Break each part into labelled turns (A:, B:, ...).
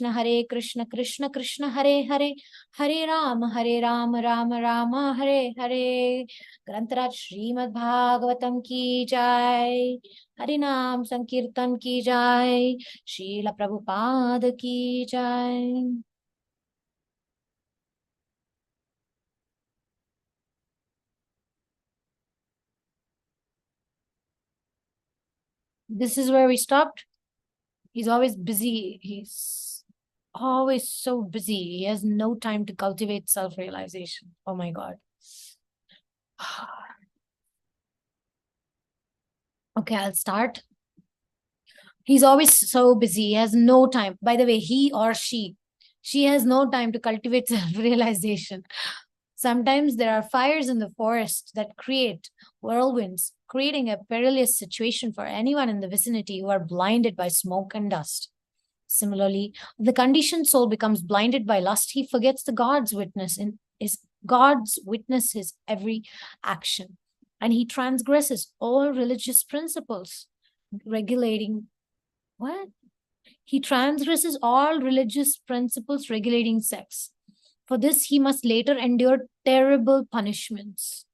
A: Hare Krishna, Krishna Krishna, Hare Hare, Hare Ram, Rama Rama, Hare Hare. Grantaraj Srimad Bhagavatam ki jai, Harinam Sankirtan ki jai, Srila Prabhupada ki jai. This is where we stopped. He's always busy. He's always so busy. He has no time to cultivate self-realization. Oh my God. Okay, I'll start. He's always so busy. He has no time. By the way, he or she has no time to cultivate self-realization. Sometimes there are fires in the forest that create whirlwinds, creating a perilous situation for anyone in the vicinity who are blinded by smoke and dust. Similarly, if the conditioned soul becomes blinded by lust, he forgets the God's witness his every action, and he transgresses all religious principles regulating what? He transgresses all religious principles regulating sex. For this, he must later endure terrible punishments.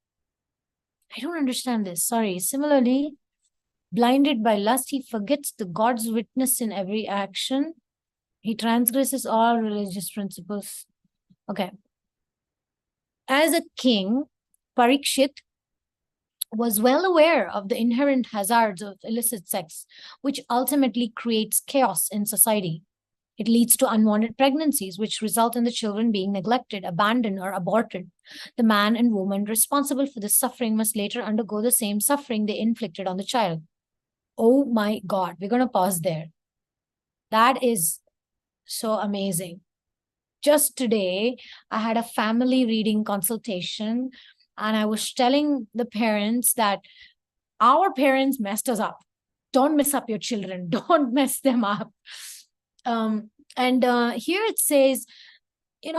A: I don't understand this. Sorry. Similarly, blinded by lust, he forgets the God's witness in every action. He transgresses all religious principles. Okay. As a king, Parikshit was well aware of the inherent hazards of illicit sex, which ultimately creates chaos in society. It leads to unwanted pregnancies, which result in the children being neglected, abandoned, or aborted. The man and woman responsible for this suffering must later undergo the same suffering they inflicted on the child. Oh my God, we're going to pause there. That is so amazing. Just today, I had a family reading consultation, and I was telling the parents that our parents messed us up. Don't mess up your children. Don't mess them up. And here it says,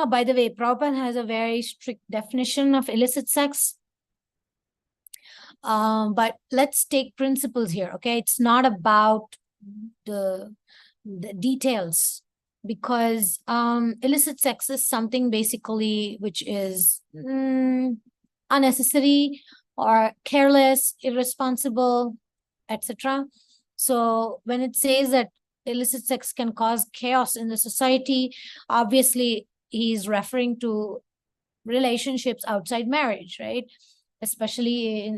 A: by the way, Prabhupada has a very strict definition of illicit sex. But let's take principles here, okay? It's not about the details, because illicit sex is something basically which is unnecessary or careless, irresponsible, etc. So when it says that illicit sex can cause chaos in the society, obviously he's referring to relationships outside marriage, right? Especially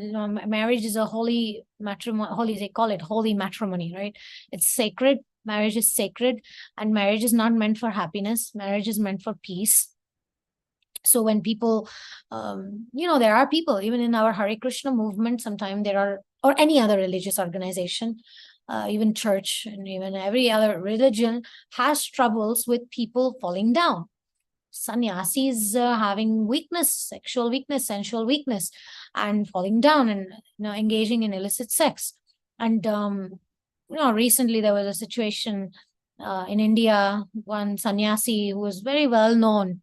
A: marriage is a holy matrimony. They call it holy matrimony, right? It's sacred. Marriage is sacred, and marriage is not meant for happiness. Marriage is meant for peace. So when people, there are people, even in our Hare Krishna movement, sometimes there are, or any other religious organization, even church and even every other religion has troubles with people falling down. Sannyasis having weakness, sexual weakness, sensual weakness, and falling down and engaging in illicit sex. And recently there was a situation in India. One sannyasi who was very well known,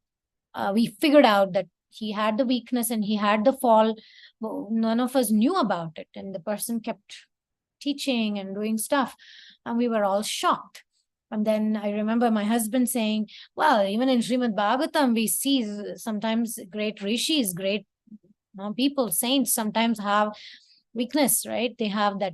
A: we figured out that he had the weakness and he had the fall. None of us knew about it, and the person kept teaching and doing stuff, and we were all shocked. And then I remember my husband saying, well, even in Srimad Bhagavatam, we see sometimes great rishis, great people, saints sometimes have weakness, right? They have that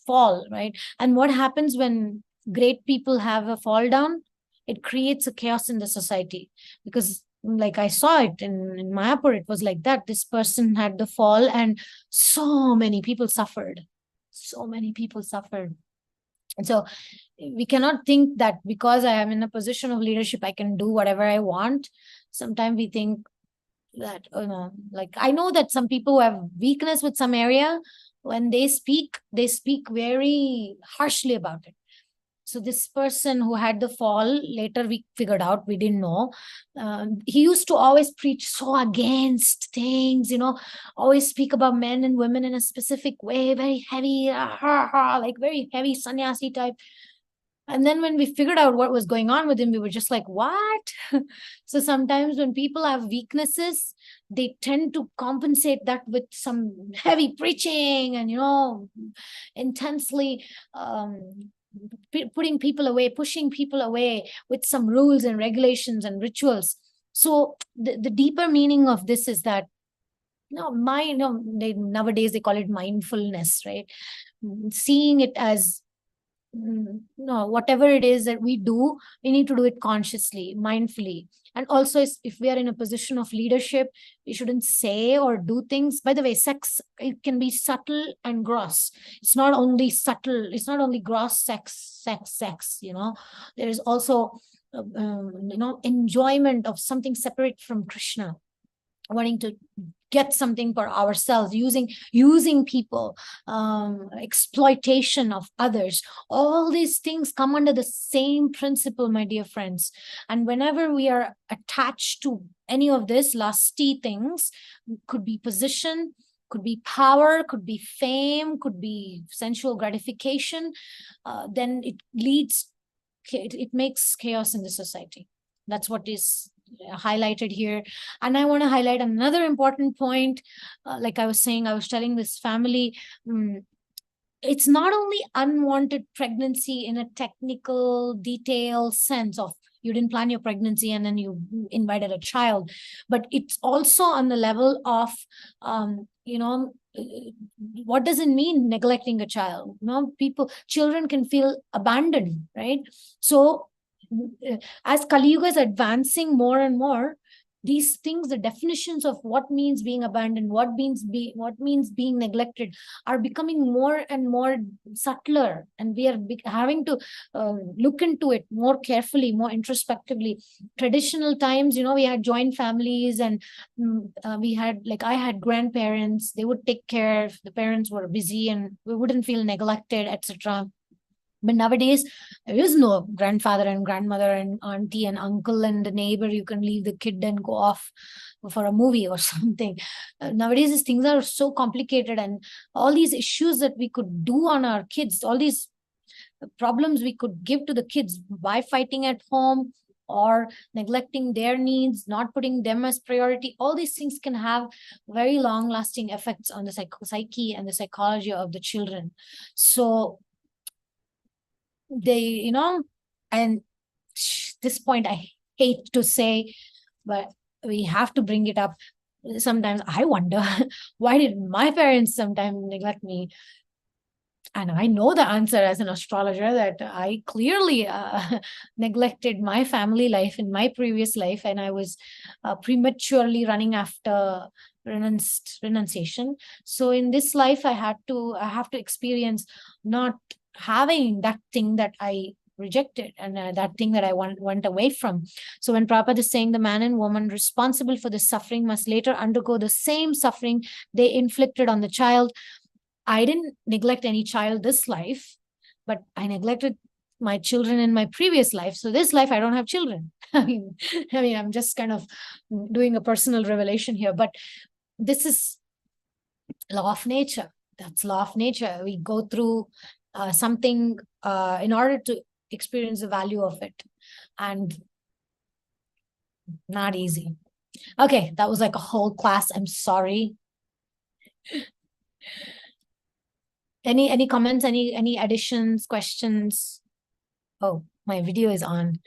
A: fall, right? And what happens when great people have a fall down? It creates a chaos in the society, because like I saw it in Mayapur, it was like that. This person had the fall and so many people suffered. So many people suffered. And so we cannot think that because I am in a position of leadership, I can do whatever I want. Sometimes we think that, like I know that some people who have weakness with some area, when they speak very harshly about it. So this person who had the fall, later we figured out, we didn't know. He used to always preach so against things, always speak about men and women in a specific way, very heavy, like very heavy sannyasi type. And then when we figured out what was going on with him, we were just like, what? So sometimes when people have weaknesses, they tend to compensate that with some heavy preaching and, intensely putting people away, pushing people away with some rules and regulations and rituals. So the deeper meaning of this is that, nowadays they call it mindfulness, right? Seeing it as, no, whatever it is that we do, we need to do it consciously, mindfully. And also, if we are in a position of leadership, we shouldn't say or do things. By the way, sex, it can be subtle and gross. It's not only subtle, it's not only gross sex, there is also enjoyment of something separate from Krishna, wanting to get something for ourselves, using people, exploitation of others. All these things come under the same principle, my dear friends. And whenever we are attached to any of this lusty things, could be position, could be power, could be fame, could be sensual gratification, then it makes chaos in the society. That's what is highlighted here. And I want to highlight another important point. Like I was saying, I was telling this family, it's not only unwanted pregnancy in a technical detail sense of you didn't plan your pregnancy and then you invited a child, but it's also on the level of what does it mean neglecting a child? Children can feel abandoned, right? So as Kali Yuga is advancing more and more, these things, the definitions of what means being abandoned, what means being neglected, are becoming more and more subtler, and we are having to look into it more carefully, more introspectively. Traditional times, we had joint families, and we had, like, I had grandparents. They would take care if the parents were busy, and we wouldn't feel neglected, etc. But nowadays, there is no grandfather and grandmother and auntie and uncle and the neighbor. You can leave the kid and go off for a movie or something. Nowadays, these things are so complicated, and all these issues that we could do on our kids, all these problems we could give to the kids by fighting at home or neglecting their needs, not putting them as priority, all these things can have very long-lasting effects on the psyche and the psychology of the children. So they, and this point I hate to say, but we have to bring it up. Sometimes I wonder, why did my parents sometimes neglect me? And I know the answer as an astrologer, that I clearly neglected my family life in my previous life, and I was prematurely running after renunciation. So in this life, I have to experience not having that thing that I rejected, and that thing that I went away from. So when Prabhupada is saying the man and woman responsible for the suffering must later undergo the same suffering they inflicted on the child, I didn't neglect any child this life, but I neglected my children in my previous life. So this life, I don't have children. I mean, I'm just kind of doing a personal revelation here, but this is law of nature. That's law of nature. We go through something in order to experience the value of it, and not easy. Okay, that was like a whole class. I'm sorry. Any comments, any additions, questions? Oh, my video is on.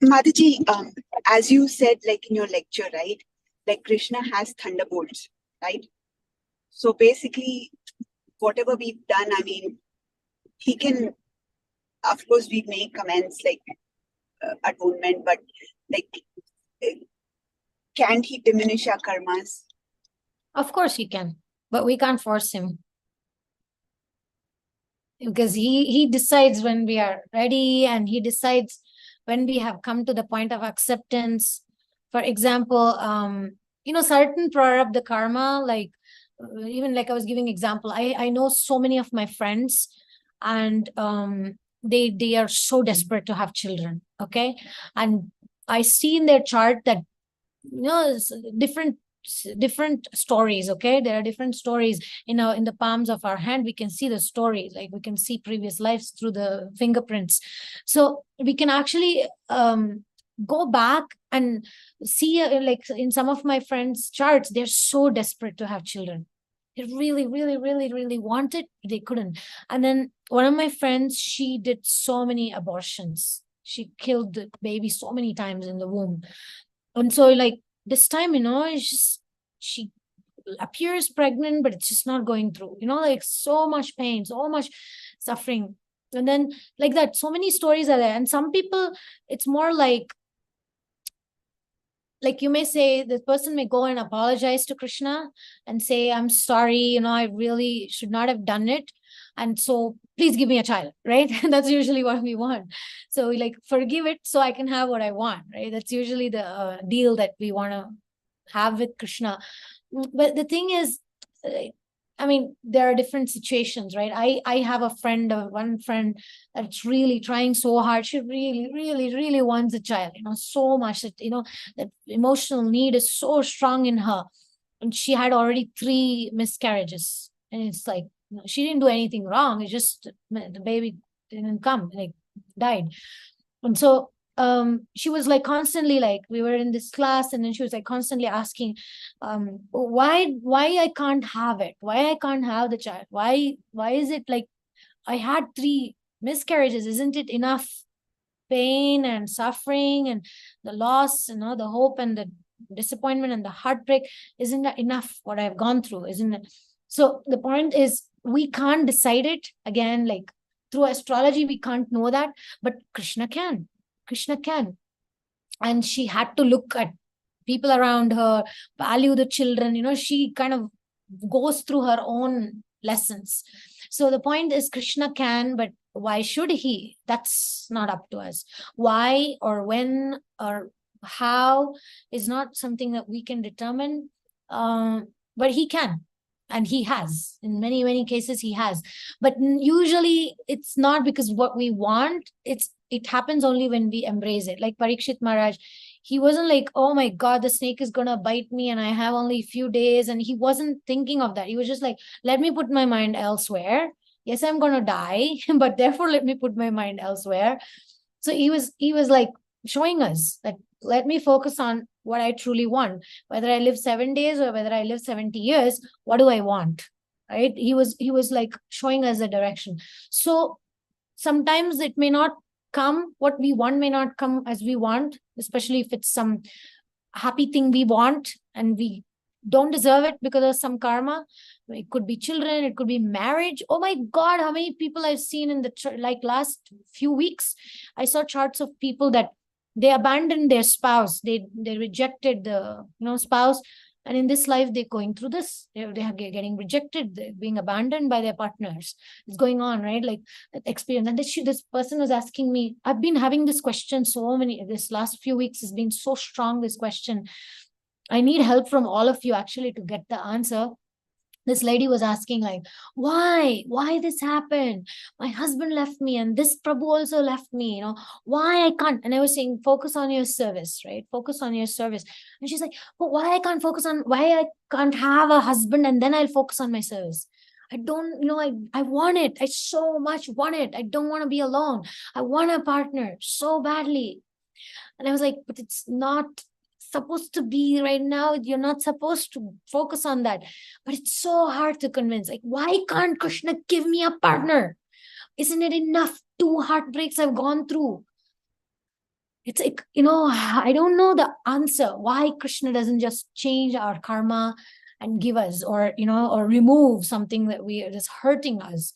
B: Mataji, as you said, like in your lecture, right? Like Krishna has thunderbolts, right? So basically, whatever we've done, I mean, he can, of course, we make comments like atonement, but like, can't he diminish our karmas?
A: Of course he can, but we can't force him. Because he decides when we are ready, and he decides when we have come to the point of acceptance. For example, certain prarabdha karma, like even like I was giving example, I know so many of my friends, and they are so desperate to have children, okay? And I see in their chart that different stories, okay? There are different stories in the palms of our hand. We can see the stories, like we can see previous lives through the fingerprints. So we can actually go back and see, like in some of my friends' charts, they're so desperate to have children. They really, really, really, really wanted, they couldn't. And then one of my friends, she did so many abortions. She killed the baby so many times in the womb. And so, like, this time, it's just, she appears pregnant, but it's just not going through, like so much pain, so much suffering. And then, like that, so many stories are there. And some people, it's more like you may say, this person may go and apologize to Krishna and say, I'm sorry, I really should not have done it. And so please give me a child, right? That's usually what we want. So like, forgive it so I can have what I want, right? That's usually the deal that we want to have with Krishna. But the thing is, I mean, there are different situations, right? I have a friend, one friend that's really trying so hard. She really, really, really wants a child, so much that, that emotional need is so strong in her. And she had already 3 miscarriages. And it's like, she didn't do anything wrong. It's just the baby didn't come, like died. And so she was like constantly, like, we were in this class, and then she was like constantly asking, why I can't have it, why I can't have the child, why is it like I had 3 miscarriages, isn't it enough pain and suffering and the loss, the hope and the disappointment and the heartbreak, isn't that enough what I've gone through, isn't it? So the point is, we can't decide it. Again, like, through astrology we can't know that, but Krishna can. Krishna can. And she had to look at people around her, value the children, she kind of goes through her own lessons. So the point is, Krishna can, but why should he? That's not up to us. Why or when or how is not something that we can determine. But he can, and he has. In many, many cases he has. But usually it's not because what we want. It happens only when we embrace it. Like Parikshit Maharaj, he wasn't like, oh my God, the snake is gonna bite me and I have only a few days. And he wasn't thinking of that. He was just like, let me put my mind elsewhere. Yes, I'm gonna die, but therefore let me put my mind elsewhere. So he was like showing us that, let me focus on what I truly want. Whether I live 7 days or whether I live 70 years, what do I want? Right? He was like showing us the direction. So sometimes it may not come, what we want may not come as we want, especially if it's some happy thing we want and we don't deserve it because of some karma. It could be children, it could be marriage. Oh my God, how many people I've seen in the like last few weeks. I saw charts of people that they abandoned their spouse, they rejected the spouse, and in this life they're going through this. They are getting rejected, they're being abandoned by their partners. It's going on, right? Like that experience. And this person was asking me, I've been having this question this last few weeks has been so strong, this question. I need help from all of you actually to get the answer. This lady was asking, like, why this happened? My husband left me, and this Prabhu also left me, why I can't? And I was saying, focus on your service, right? Focus on your service. And she's like, but why I can't have a husband and then I'll focus on my service? I don't, I want it. I so much want it. I don't want to be alone. I want a partner so badly. And I was like, but it's not supposed to be right now. You're not supposed to focus on that. But it's so hard to convince. Like, why can't Krishna give me a partner? Isn't it enough? 2 heartbreaks I've gone through. It's like, I don't know the answer. Why Krishna doesn't just change our karma and give us, or, or remove something that is hurting us.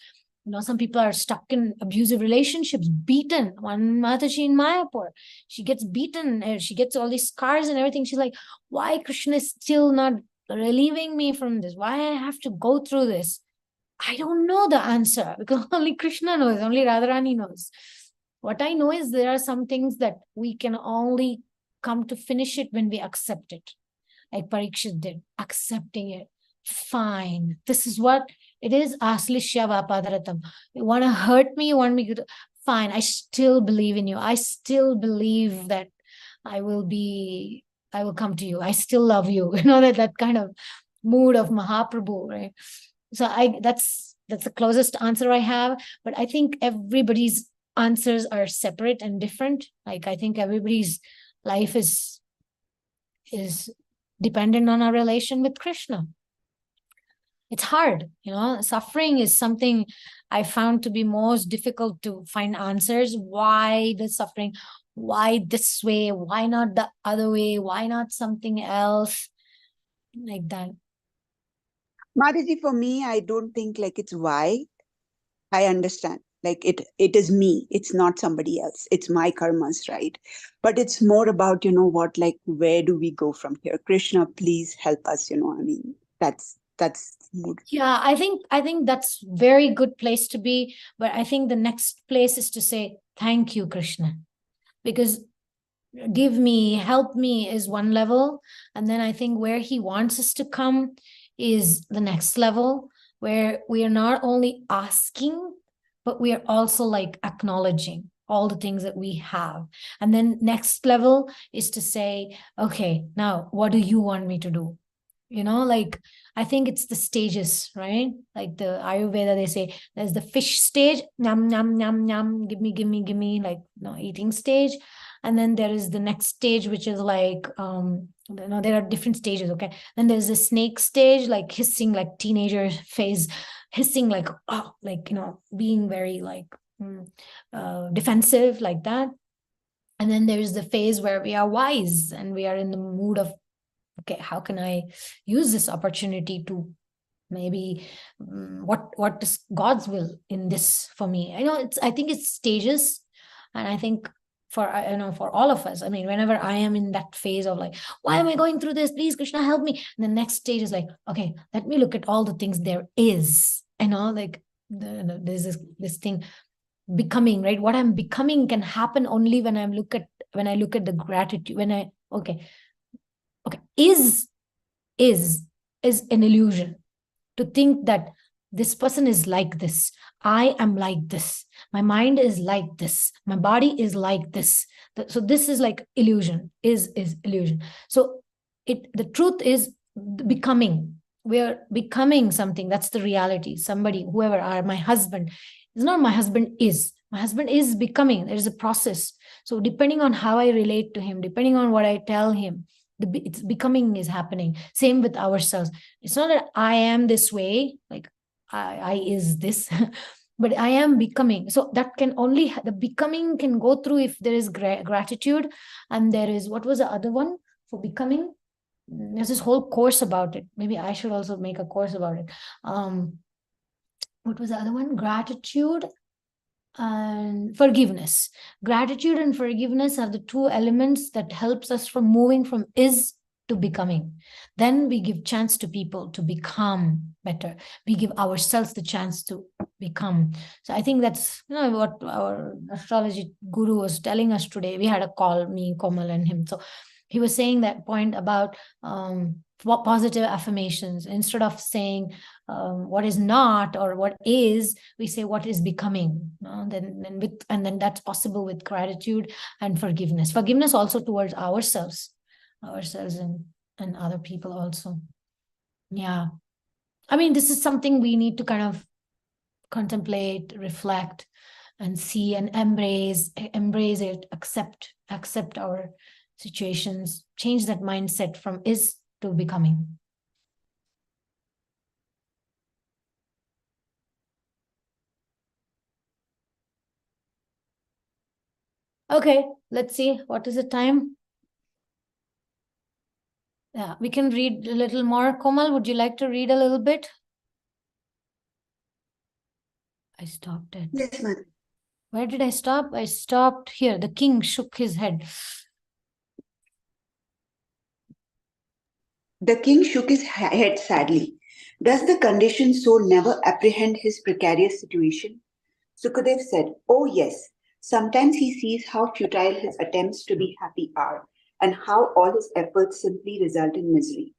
A: Some people are stuck in abusive relationships, beaten. One Mataji in Mayapur, she gets beaten, she gets all these scars and everything. She's like, why Krishna is still not relieving me from this? Why I have to go through this? I don't know the answer, because only Krishna knows, only Radharani knows. What I know is there are some things that we can only come to finish it when we accept it. Like Parikshit did, accepting it. Fine, this is what it is. Aslishya vapadaratam. You want to hurt me? You want me to? Fine, I still believe in you. I still believe that I will come to you. I still love you. That kind of mood of Mahaprabhu, right? So that's the closest answer I have. But I think everybody's answers are separate and different. Like, I think everybody's life is dependent on our relation with Krishna. It's hard, suffering is something I found to be most difficult to find answers. Why the suffering? Why this way? Why not the other way? Why not something else? Like that.
B: Madhaji, for me, I don't think like it's why. I understand. Like it is me. It's not somebody else. It's my karmas, right? But it's more about, what, like, where do we go from here? Krishna, please help us, I mean, that's mood.
A: Yeah, I think that's very good place to be. But I think the next place is to say, thank you, Krishna. Because give me, help me is one level. And then I think where he wants us to come is the next level, where we are not only asking, but we are also like acknowledging all the things that we have. And then next level is to say, okay, now what do you want me to do? Like, I think it's the stages, right? Like the Ayurveda, they say there's the fish stage, yum, yum, yum, yum, give me, like, eating stage. And then there is the next stage, which is like, there are different stages. Okay. Then there's the snake stage, like hissing, like teenager phase, hissing, like, oh, like, being very like defensive, like that. And then there's the phase where we are wise and we are in the mood of, okay, how can I use this opportunity to maybe what is God's will in this for me? I think it's stages. And I think for all of us, I mean, whenever I am in that phase of like, why am I going through this? Please, Krishna, help me. And the next stage is like, okay, let me look at all the things there is, like there's this thing, becoming, right? What I'm becoming can happen only when I look at the gratitude, okay, is an illusion to think that this person is like this, I am like this, my mind is like this, my body is like this. So this is like illusion, is illusion. So the truth is becoming. We are becoming something. That's the reality. Somebody, whoever are my husband is not my husband, is my husband is becoming. There is a process. So depending on how I relate to him, depending on what I tell him, it's becoming is happening. Same with ourselves. It's not that I am this way, like I is this, but I am becoming. So that can only, the becoming can go through if there is gratitude. And there is, what was the other one for becoming? There's this whole course about it. Maybe I should also make a course about it. What was the other one? Gratitude and forgiveness. Gratitude and forgiveness are the two elements that helps us from moving from is to becoming. Then we give chance to people to become better. We give ourselves the chance to become. So I think that's what our astrology guru was telling us today. We had a call, me, Komal, and him. So he was saying that point about positive affirmations. Instead of saying what is not or what is, we say what is becoming. Then that's possible with gratitude and forgiveness. Forgiveness also towards ourselves and other people also. Yeah. I mean, this is something we need to kind of contemplate, reflect, and see and embrace it, accept our situations, change that mindset from is to becoming. Okay, let's see. What is the time? Yeah, we can read a little more. Komal, would you like to read a little bit? I stopped it.
B: Yes, ma'am.
A: Where did I stop? I stopped here. The king shook his head.
B: The king shook his head sadly. Does the conditioned soul never apprehend his precarious situation? Sukadev said, oh yes. Sometimes he sees how futile his attempts to be happy are, and how all his efforts simply result in misery.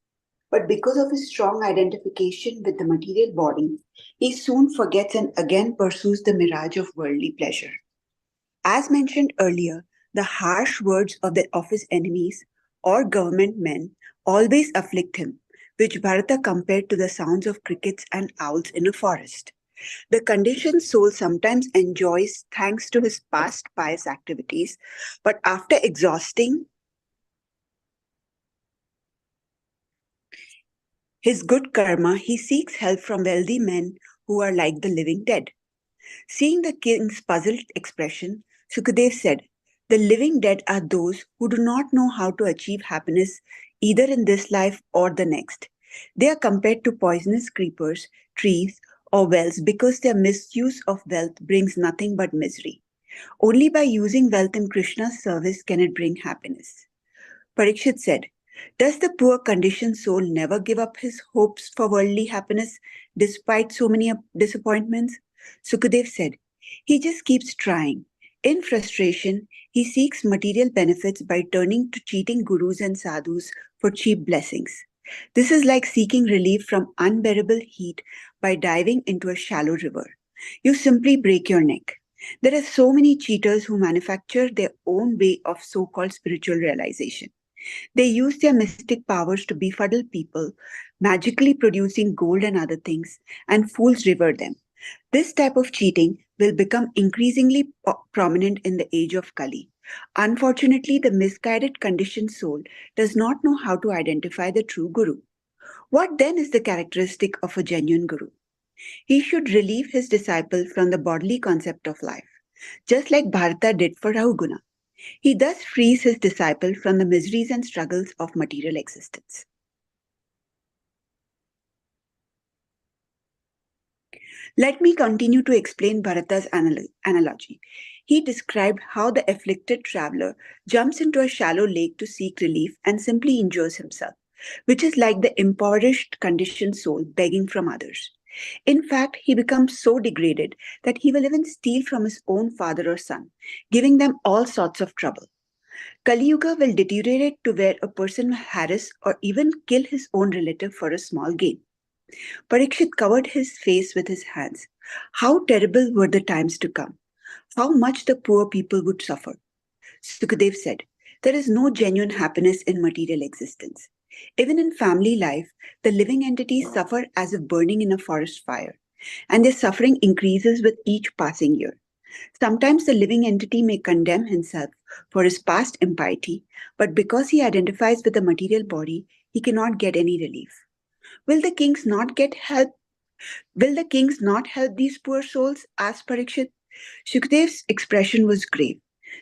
B: But because of his strong identification with the material body, he soon forgets and again pursues the mirage of worldly pleasure. As mentioned earlier, the harsh words of his enemies or government men always afflict him, which Bharata compared to the sounds of crickets and owls in a forest. The conditioned soul sometimes enjoys thanks to his past pious activities, but after exhausting his good karma, he seeks help from wealthy men who are like the living dead. Seeing the king's puzzled expression, Sukadev said, "The living dead are those who do not know how to achieve happiness either in this life or the next. They are compared to poisonous creepers, trees, or wells because their misuse of wealth brings nothing but misery. Only by using wealth in Krishna's service can it bring happiness." Parikshit said, "Does the poor conditioned soul never give up his hopes for worldly happiness despite so many disappointments?" Sukadev said, "He just keeps trying. In frustration, he seeks material benefits by turning to cheating gurus and sadhus for cheap blessings. This is like seeking relief from unbearable heat by diving into a shallow river. You simply break your neck. There are so many cheaters who manufacture their own way of so called spiritual realization. They use their mystic powers to befuddle people, magically producing gold and other things, and fools revere them. This type of cheating will become increasingly prominent in the age of Kali. Unfortunately, the misguided conditioned soul does not know how to identify the true guru. What then is the characteristic of a genuine guru? He should relieve his disciple from the bodily concept of life, just like Bharata did for Rahugana. He thus frees his disciple from the miseries and struggles of material existence. Let me continue to explain Bharata's analogy. He described how the afflicted traveler jumps into a shallow lake to seek relief and simply injures himself, which is like the impoverished, conditioned soul begging from others. In fact, he becomes so degraded that he will even steal from his own father or son, giving them all sorts of trouble. Kali Yuga will deteriorate to where a person will harass or even kill his own relative for a small gain. Parikshit covered his face with his hands. How terrible were the times to come! How much the poor people would suffer! Sukadev said, "There is no genuine happiness in material existence. Even in family life, the living entities suffer as if burning in a forest fire, and their suffering increases with each passing year. Sometimes the living entity may condemn himself for his past impiety, but because he identifies with the material body, he cannot get any relief. Will the kings not get help? Will the kings not help these poor souls?" asked Parikshit. Shukadev's expression was grave.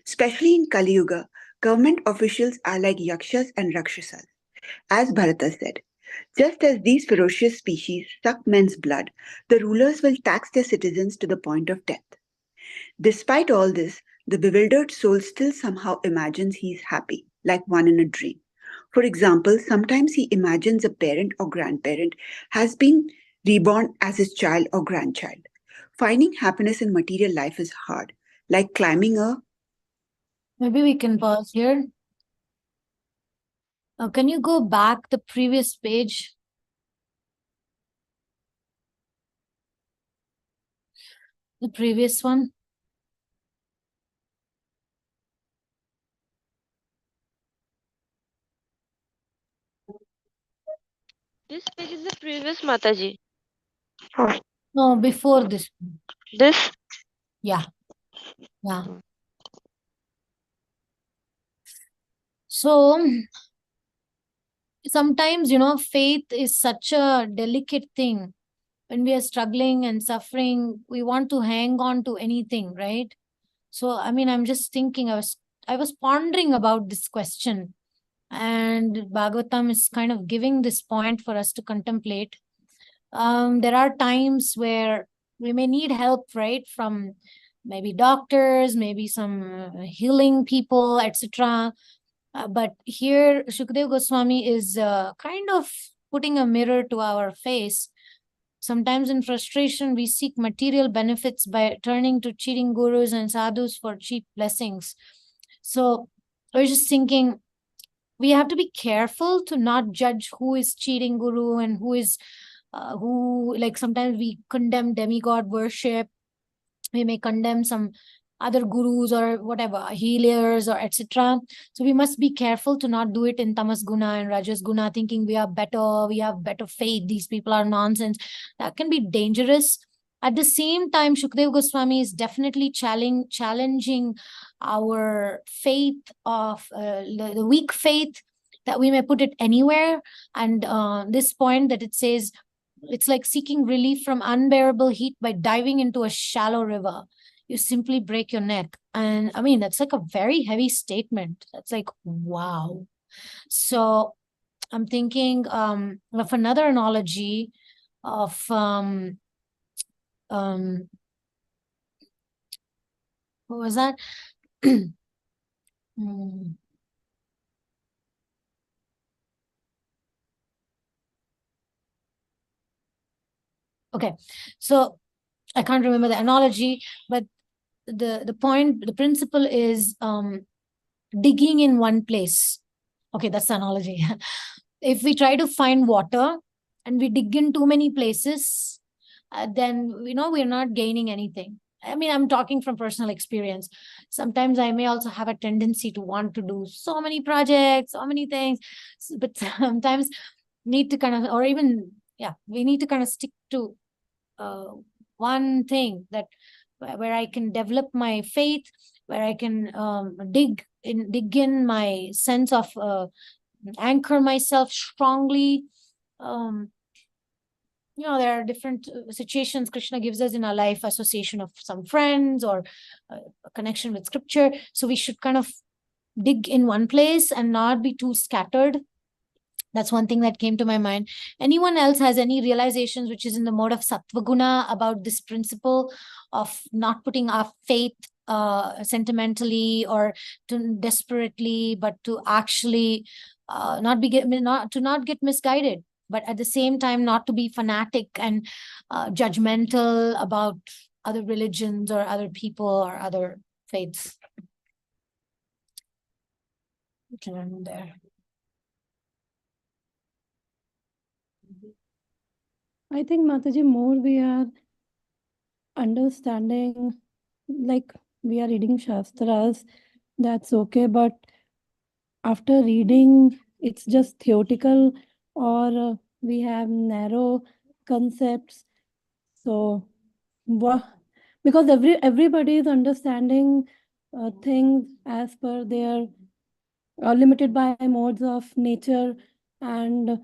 B: Especially in Kali Yuga, government officials are like yakshas and rakshasas. As Bharata said, just as these ferocious species suck men's blood, the rulers will tax their citizens to the point of death. Despite all this, the bewildered soul still somehow imagines he is happy, like one in a dream. For example, sometimes he imagines a parent or grandparent has been reborn as his child or grandchild. Finding happiness in material life is hard, like climbing a.
A: Maybe we can pause here. Can you go back the previous page? The previous one?
C: This page is the previous Mataji.
A: No, before this.
C: This?
A: Yeah. Yeah. So sometimes, faith is such a delicate thing. When we are struggling and suffering, we want to hang on to anything, right? So, I'm just thinking, I was pondering about this question, and Bhagavatam is kind of giving this point for us to contemplate. There are times where we may need help, right, from maybe doctors, maybe some healing people, etc. But here, Shukdev Goswami is kind of putting a mirror to our face. Sometimes in frustration, we seek material benefits by turning to cheating gurus and sadhus for cheap blessings. So I was just thinking, we have to be careful to not judge who is cheating guru and who is who, like, sometimes we condemn demigod worship. We may condemn some other gurus or whatever, healers or etc. So we must be careful to not do it in tamas guna and rajas guna, thinking we are better, we have better faith, these people are nonsense. That can be dangerous. At the same time, Shukdev Goswami is definitely challenging our faith of the weak faith, that we may put it anywhere. And this point that it says, it's like seeking relief from unbearable heat by diving into a shallow river. You simply break your neck. And I mean, that's like a very heavy statement. That's like, wow. So I'm thinking of another analogy of what was that? Hmm. Okay, so I can't remember the analogy, but the point, the principle is digging in one place. Okay, that's the analogy. If we try to find water and we dig in too many places, then we're not gaining anything. I mean, I'm talking from personal experience. Sometimes I may also have a tendency to want to do so many projects, so many things, but sometimes need to kind of, or even, yeah, we need to kind of stick to uh, one thing that where I can develop my faith, where I can dig in my sense of anchor myself strongly. Um, there are different situations Krishna gives us in our life, association of some friends or a connection with scripture. So we should kind of dig in one place and not be too scattered. That's one thing that came to my mind. Anyone else has any realizations which is in the mode of Sattvaguna about this principle of not putting our faith sentimentally or to desperately, but to actually not get misguided, but at the same time not to be fanatic and judgmental about other religions or other people or other faiths. Okay, I'm there.
D: I think, Mataji, more we are understanding, like we are reading Shastras, that's okay. But after reading, it's just theoretical, or we have narrow concepts. So, because everybody is understanding things as per their limited by modes of nature and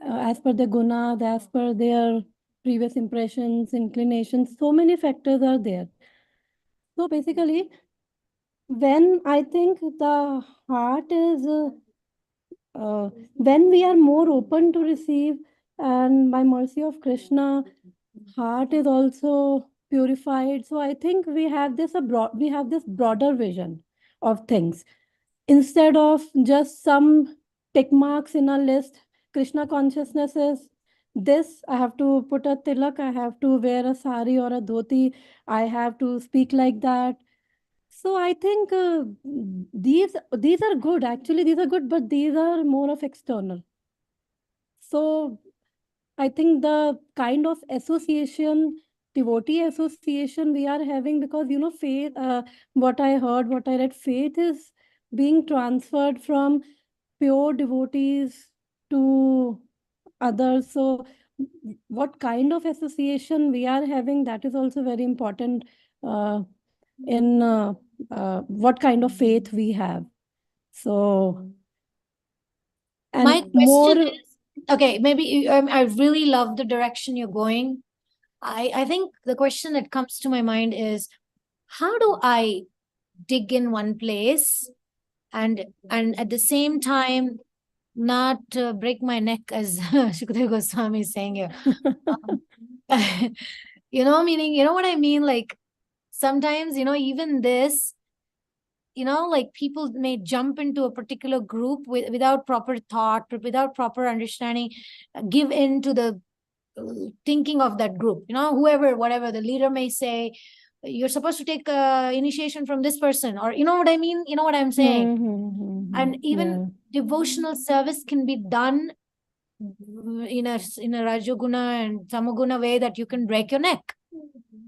D: as per the guna, as per their previous impressions, inclinations. So many factors are there. So basically, when I think the heart is, when we are more open to receive, and by mercy of Krishna, heart is also purified. So I think we have this broader vision of things instead of just some tick marks in a list. Krishna consciousness is this: I have to put a tilak, I have to wear a sari or a dhoti, I have to speak like that. So I think these are good. Actually, these are good, but these are more of external. So I think the kind of association, devotee association we are having, because faith. What I heard, what I read, faith is being transferred from pure devotees to others. So what kind of association we are having, that is also very important in what kind of faith we have. So, and
A: My
D: more.
A: question is, okay, maybe I really love the direction you're going. I think the question that comes to my mind is, how do I dig in one place and at the same time not break my neck, as Shukdev Goswami is saying here. Meaning, you know what I mean? Like sometimes, even this, like people may jump into a particular group without proper thought, without proper understanding, give in to the thinking of that group, whoever, whatever the leader may say, you're supposed to take initiation from this person, or you know what I mean, you know what I'm saying. And even devotional service can be done in a Rajoguna and Tamoguna way that you can break your neck,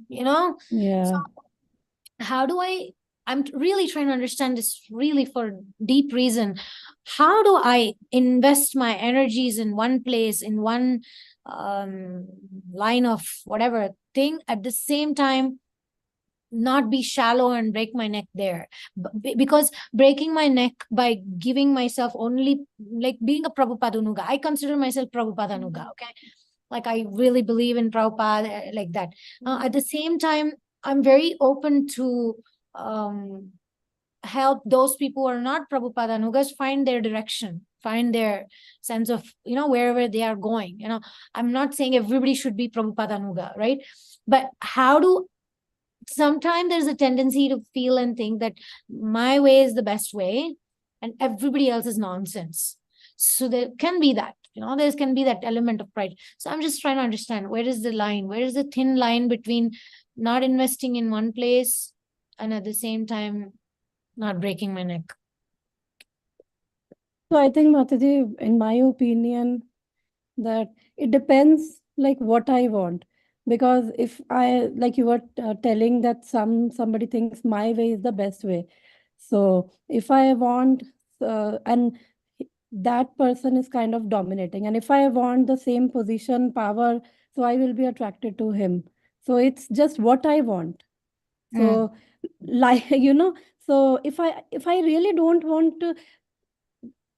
D: Yeah.
A: So how do I'm really trying to understand this really for deep reason. How do I invest my energies in one place, in one line of whatever thing, at the same time not be shallow and break my neck there. Because breaking my neck by giving myself only, like being a Prabhupada, I consider myself Prabhupada, okay? Like I really believe in Prabhupada, like that. At the same time, I'm very open to help those people who are not Prabhupada Nugas find their direction, find their sense of, wherever they are going. I'm not saying everybody should be Prabhupada Nuga, right? But sometimes there's a tendency to feel and think that my way is the best way and everybody else is nonsense. So there can be that, there can be that element of pride. So I'm just trying to understand, where is the line? Where is the thin line between not investing in one place and at the same time not breaking my neck?
D: So I think, Mataji, in my opinion, that it depends like what I want. Because if I, like you were telling that somebody thinks my way is the best way. So if I want, and that person is kind of dominating, and if I want the same position, power, so I will be attracted to him. So it's just what I want. So like so if I really don't want to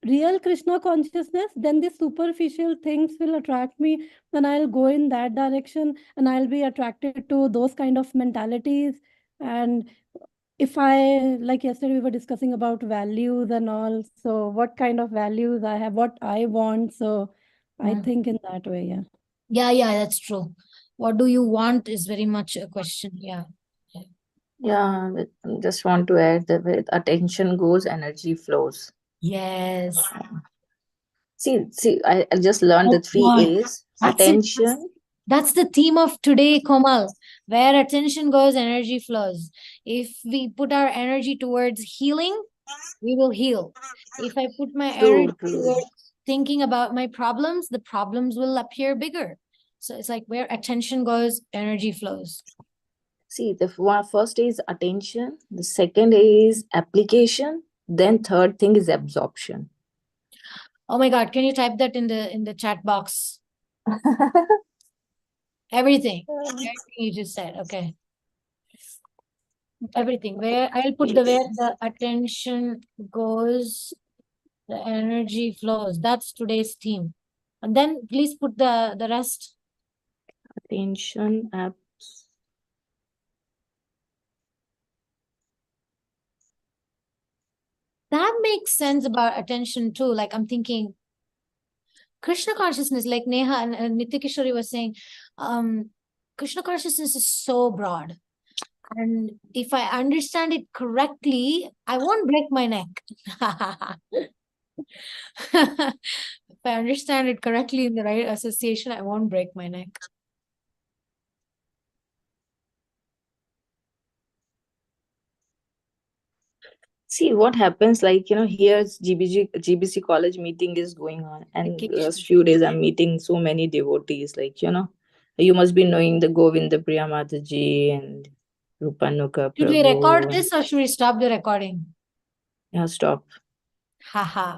D: real Krishna consciousness, then the superficial things will attract me, and I'll go in that direction, and I'll be attracted to those kind of mentalities. And if I, like yesterday we were discussing about values and all, so what kind of values I have, what I want, so I think in that way.
A: Yeah, that's true. What do you want is very much a question. Yeah.
E: Just want to add that with attention goes, energy flows.
A: Yes.
E: See, I just learned the three
A: God.
E: A's.
A: That's it.
E: Attention.
A: That's the theme of today, Komal. Where attention goes, energy flows. If we put our energy towards healing, we will heal. If I put my energy towards thinking about my problems, the problems will appear bigger. So it's like where attention goes, energy flows.
E: See, the first is attention, the second is application, then third thing is absorption.
A: Oh my God, can you type that in the chat box? Everything you just said. Okay. Everything. Where I'll put where the attention goes, the energy flows. That's today's theme. And then please put the rest.
E: Attention,
A: That makes sense about attention too. Like I'm thinking Krishna consciousness, like Neha and Nityakishori was saying, Krishna consciousness is so broad. And if I understand it correctly, I won't break my neck. If I understand it correctly in the right association, I won't break my neck.
E: See what happens, like, here's GBC college meeting is going on, and last few days I'm meeting so many devotees, like, you must be knowing the Govinda Priya Mataji and Rupanuka Prabhu.
A: Should we record this or should we stop the recording?
E: Yeah, stop.
A: Haha.